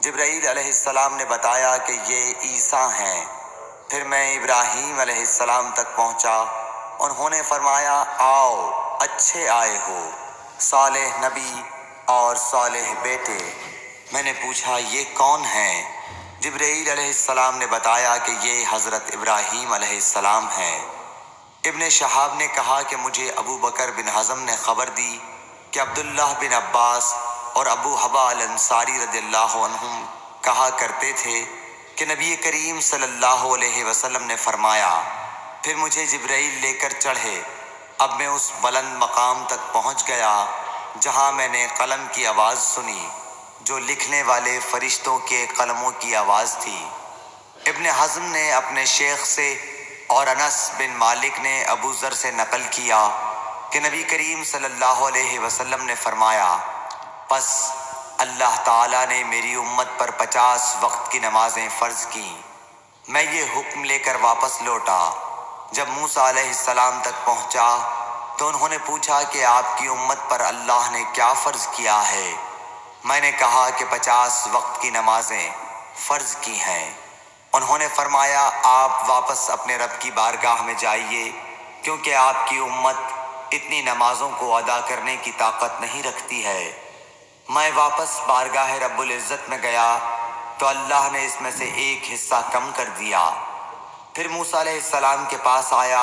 جبرائیل علیہ السلام نے بتایا کہ یہ عیسیٰ ہیں۔ پھر میں ابراہیم علیہ السلام تک پہنچا، انہوں نے فرمایا آؤ، اچھے آئے ہو، صالح نبی اور صالح بیٹے۔ میں نے پوچھا یہ کون ہیں؟ جبرائیل علیہ السلام نے بتایا کہ یہ حضرت ابراہیم علیہ السلام ہیں۔ ابن شہاب نے کہا کہ مجھے ابو بکر بن حزم نے خبر دی کہ عبداللہ بن عباس اور ابو حبا الانصاری رضی اللہ عنہم کہا کرتے تھے کہ نبی کریم صلی اللہ علیہ وسلم نے فرمایا، پھر مجھے جبرائیل لے کر چڑھے۔ اب میں اس بلند مقام تک پہنچ گیا جہاں میں نے قلم کی آواز سنی، جو لکھنے والے فرشتوں کے قلموں کی آواز تھی۔ ابن حزم نے اپنے شیخ سے اور انس بن مالک نے ابو ذر سے نقل کیا کہ نبی کریم صلی اللہ علیہ وسلم نے فرمایا، پس اللہ تعالیٰ نے میری امت پر 50 وقت کی نمازیں فرض کیں۔ میں یہ حکم لے کر واپس لوٹا۔ جب موسیٰ علیہ السلام تک پہنچا تو انہوں نے پوچھا کہ آپ کی امت پر اللہ نے کیا فرض کیا ہے؟ میں نے کہا کہ 50 وقت کی نمازیں فرض کی ہیں۔ انہوں نے فرمایا آپ واپس اپنے رب کی بارگاہ میں جائیے، کیونکہ آپ کی امت اتنی نمازوں کو ادا کرنے کی طاقت نہیں رکھتی ہے۔ میں واپس بارگاہ رب العزت میں گیا تو اللہ نے اس میں سے ایک حصہ کم کر دیا۔ پھر موسیٰ علیہ السلام کے پاس آیا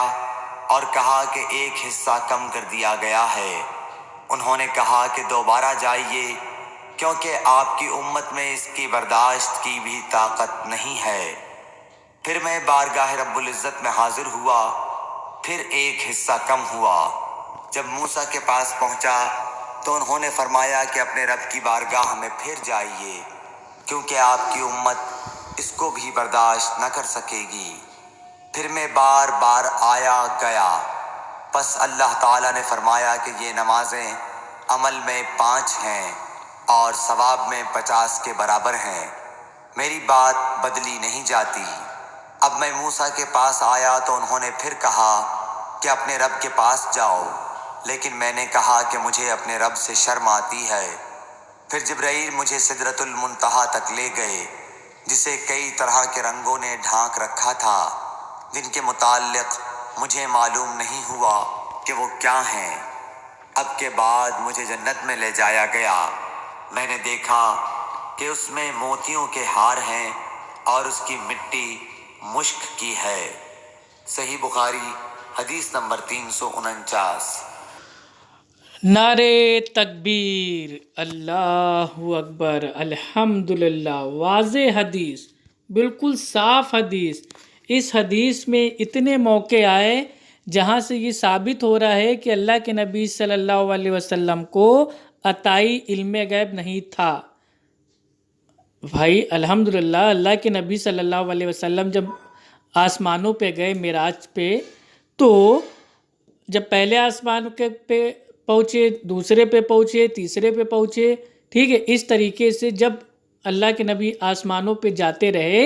اور کہا کہ ایک حصہ کم کر دیا گیا ہے۔ انہوں نے کہا کہ دوبارہ جائیے، کیونکہ آپ کی امت میں اس کی برداشت کی بھی طاقت نہیں ہے۔ پھر میں بارگاہ رب العزت میں حاضر ہوا، پھر ایک حصہ کم ہوا۔ جب موسیٰ کے پاس پہنچا تو انہوں نے فرمایا کہ اپنے رب کی بارگاہ میں پھر جائیے، کیونکہ آپ کی امت اس کو بھی برداشت نہ کر سکے گی۔ پھر میں بار بار آیا گیا، پس اللہ تعالیٰ نے فرمایا کہ یہ نمازیں عمل میں 5 ہیں اور ثواب میں 50 کے برابر ہیں، میری بات بدلی نہیں جاتی۔ اب میں موسیٰ کے پاس آیا تو انہوں نے پھر کہا کہ اپنے رب کے پاس جاؤ، لیکن میں نے کہا کہ مجھے اپنے رب سے شرم آتی ہے۔ پھر جبرائیل مجھے سدرۃ المنتہا تک لے گئے، جسے کئی طرح کے رنگوں نے ڈھانک رکھا تھا، جن کے متعلق مجھے معلوم نہیں ہوا کہ وہ کیا ہیں۔ اب کے بعد مجھے جنت میں لے جایا گیا۔ میں نے دیکھا کہ اس میں موتیوں کے ہار ہیں اور اس کی مٹی مشک کی ہے۔ صحیح بخاری حدیث نمبر 349۔ نعرے تکبیر، اللہ اکبر، الحمدللہ۔ واضح حدیث، بالکل صاف حدیث۔ اس حدیث میں اتنے موقع آئے جہاں سے یہ ثابت ہو رہا ہے کہ اللہ کے نبی صلی اللہ علیہ وسلم کو عطائی علم غیب نہیں تھا۔ بھائی الحمدللہ، اللہ کے نبی صلی اللہ علیہ وسلم جب آسمانوں پہ گئے معراج پہ، تو جب پہلے آسمان پہ پہنچے، دوسرے پہ پہنچے، تیسرے پہ پہنچے، ٹھیک ہے، اس طریقے سے جب اللہ کے نبی آسمانوں پہ جاتے رہے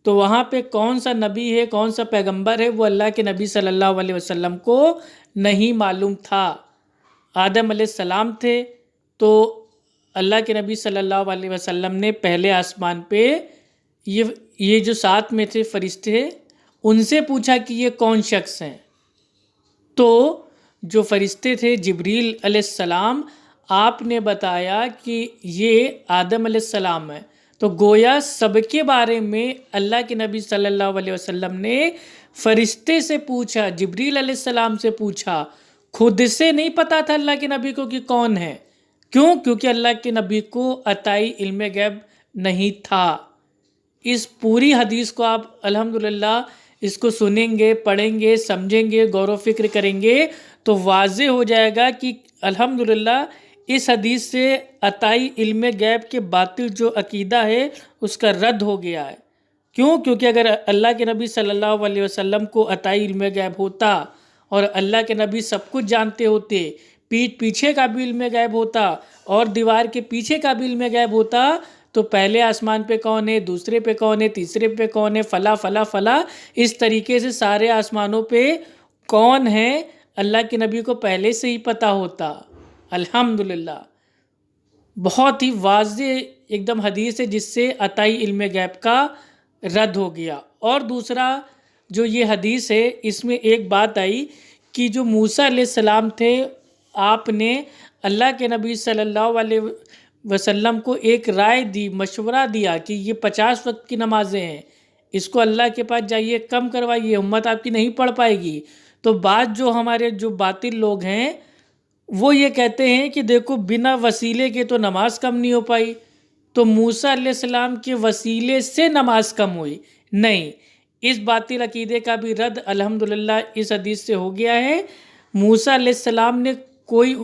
تو وہاں پہ کون سا نبی ہے، کون سا پیغمبر ہے، وہ اللہ کے نبی صلی اللہ علیہ وسلم کو نہیں معلوم تھا۔ آدم علیہ السلام تھے تو اللہ کے نبی صلی اللہ علیہ وسلم نے پہلے آسمان پہ یہ جو ساتھ میں تھے فرشتے، ان سے پوچھا کہ یہ کون شخص ہیں؟ تو جو فرشتے تھے جبریل علیہ السلام، آپ نے بتایا کہ یہ آدم علیہ السلام ہے۔ تو گویا سب کے بارے میں اللہ کے نبی صلی اللہ علیہ وسلم نے فرشتے سے پوچھا، جبریل علیہ السلام سے پوچھا، خود سے نہیں پتا تھا اللہ کے نبی کو کہ کون ہے۔ کیوں؟ کیونکہ اللہ کے نبی کو عطائی علم غیب نہیں تھا۔ اس پوری حدیث کو آپ الحمدللہ اس کو سنیں گے، پڑھیں گے، سمجھیں گے، غور و فکر کریں گے تو واضح ہو جائے گا کہ الحمدللہ اس حدیث سے عطائی علم غیب کے باطل جو عقیدہ ہے اس کا رد ہو گیا ہے۔ کیوں؟ کیونکہ اگر اللہ کے نبی صلی اللہ علیہ وسلم کو عطائی علم غیب ہوتا اور اللہ کے نبی سب کچھ جانتے ہوتے، پیٹھ پیچھے کا بھی علم غیب ہوتا اور دیوار کے پیچھے کا بھی علم غیب ہوتا، تو پہلے آسمان پہ کون ہے، دوسرے پہ کون ہے، تیسرے پہ کون ہے، فلاں فلاں فلاں، اس طریقے سے سارے آسمانوں پہ کون ہے اللہ کے نبی کو پہلے سے ہی پتہ ہوتا۔ الحمدللہ بہت ہی واضح ایک دم حدیث ہے جس سے عطائی علم غیب کا رد ہو گیا۔ اور دوسرا جو یہ حدیث ہے اس میں ایک بات آئی کہ جو موسیٰ علیہ السلام تھے، آپ نے اللہ کے نبی صلی اللہ علیہ وسلم کو ایک رائے دی، مشورہ دیا کہ یہ 50 وقت کی نمازیں ہیں، اس کو اللہ کے پاس جائیے کم کروائیے، امت آپ کی نہیں پڑھ پائے گی۔ تو بعض جو ہمارے جو باطل لوگ ہیں وہ یہ کہتے ہیں کہ دیکھو بنا وسیلے کے تو نماز کم نہیں ہو پائی، تو موسیٰ علیہ السلام کے وسیلے سے نماز کم ہوئی۔ نہیں، اس باطل عقیدے کا بھی رد الحمدللہ اس حدیث سے ہو گیا ہے۔ موسیٰ علیہ السلام نے کوئی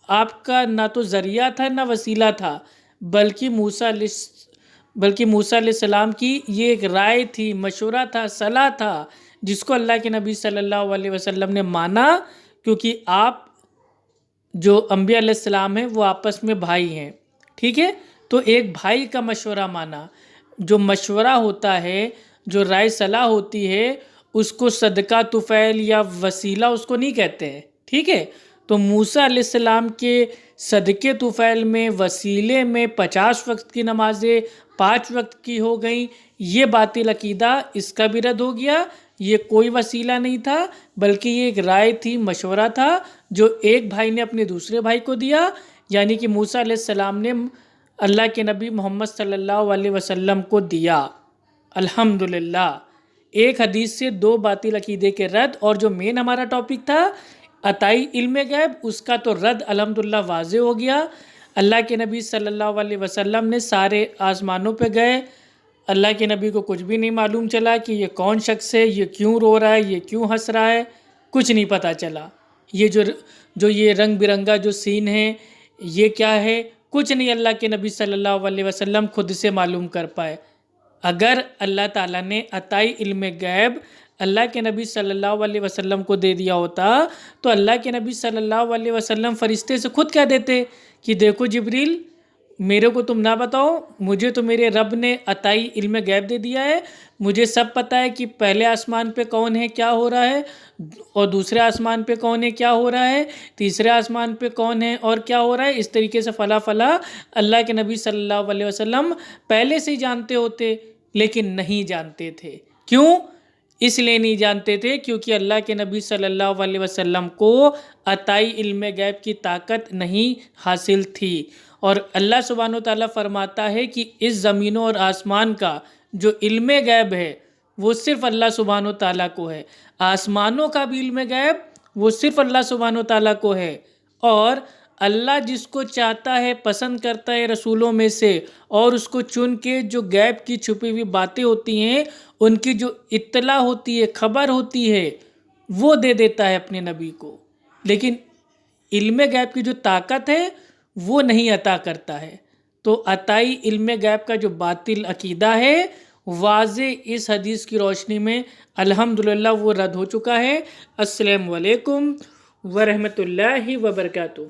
آپ کا نہ تو ذریعہ تھا نہ وسیلہ تھا، بلکہ موسیٰ علیہ السلام کی یہ ایک رائے تھی، مشورہ تھا، صلاح تھا، جس کو اللہ کے نبی صلی اللہ علیہ وسلم نے مانا، کیونکہ آپ جو انبیاء علیہ السلام ہیں وہ آپس میں بھائی ہیں، ٹھیک ہے؟ تو ایک بھائی کا مشورہ مانا۔ جو مشورہ ہوتا ہے، جو رائے صلاح ہوتی ہے، اس کو صدقہ طفیل یا وسیلہ اس کو نہیں کہتے ہیں، ٹھیک ہے؟ تو موسیٰ علیہ السلام کے صدقے طفیل میں، وسیلے میں 50 وقت کی نمازیں 5 وقت کی ہو گئیں، یہ باطل عقیدہ اس کا بھی رد ہو گیا۔ یہ کوئی وسیلہ نہیں تھا، بلکہ یہ ایک رائے تھی، مشورہ تھا، جو ایک بھائی نے اپنے دوسرے بھائی کو دیا، یعنی کہ موسیٰ علیہ السلام نے اللہ کے نبی محمد صلی اللہ علیہ وسلم کو دیا۔ الحمدللہ ایک حدیث سے 2 باطل عقیدے کے رد، اور جو مین ہمارا ٹاپک تھا عطائی علم غیب، اس کا تو رد الحمدللہ واضح ہو گیا۔ اللہ کے نبی صلی اللہ علیہ وسلم نے سارے آسمانوں پہ گئے، اللہ کے نبی کو کچھ بھی نہیں معلوم چلا کہ یہ کون شخص ہے، یہ کیوں رو رہا ہے، یہ کیوں ہنس رہا ہے، کچھ نہیں پتہ چلا۔ یہ جو یہ رنگ برنگا جو سین ہے یہ کیا ہے، کچھ نہیں اللہ کے نبی صلی اللہ علیہ وسلم خود سے معلوم کر پائے۔ اگر اللہ تعالیٰ نے عطائی علم غیب اللہ کے نبی صلی اللہ علیہ وسلم کو دے دیا ہوتا تو اللہ کے نبی صلی اللہ علیہ وسلم فرشتے سے خود کہہ دیتے کہ دیکھو جبریل، میرے کو تم نہ بتاؤ، مجھے تو میرے رب نے عطائی علم غیب دے دیا ہے، مجھے سب پتہ ہے کہ پہلے آسمان پہ کون ہے، کیا ہو رہا ہے، اور دوسرے آسمان پہ کون ہے، کیا ہو رہا ہے، تیسرے آسمان پہ کون ہے اور کیا ہو رہا ہے۔ اس طریقے سے فلاں فلاں اللہ کے نبی صلی اللہ علیہ وسلم پہلے سے ہی جانتے ہوتے، لیکن نہیں جانتے تھے۔ کیوں؟ اس لیے نہیں جانتے تھے کیونکہ اللہ کے نبی صلی اللہ علیہ وسلم کو عطائی علم غیب کی طاقت نہیں حاصل تھی۔ اور اللہ سبحانہ وتعالیٰ فرماتا ہے کہ اس زمینوں اور آسمان کا جو علم غیب ہے وہ صرف اللہ سبحانہ وتعالیٰ کو ہے، آسمانوں کا بھی علم غیب وہ صرف اللہ سبحانہ وتعالیٰ کو ہے، اور اللہ جس کو چاہتا ہے پسند کرتا ہے رسولوں میں سے، اور اس کو چن کے جو غیب کی چھپی ہوئی باتیں ہوتی ہیں ان کی جو اطلاع ہوتی ہے، خبر ہوتی ہے، وہ دے دیتا ہے اپنے نبی کو، لیکن علم غیب کی جو طاقت ہے وہ نہیں عطا کرتا ہے۔ تو عطائی علم غیب کا جو باطل عقیدہ ہے واضح اس حدیث کی روشنی میں الحمدللہ وہ رد ہو چکا ہے۔ السلام علیکم ورحمۃ اللہ وبرکاتہ۔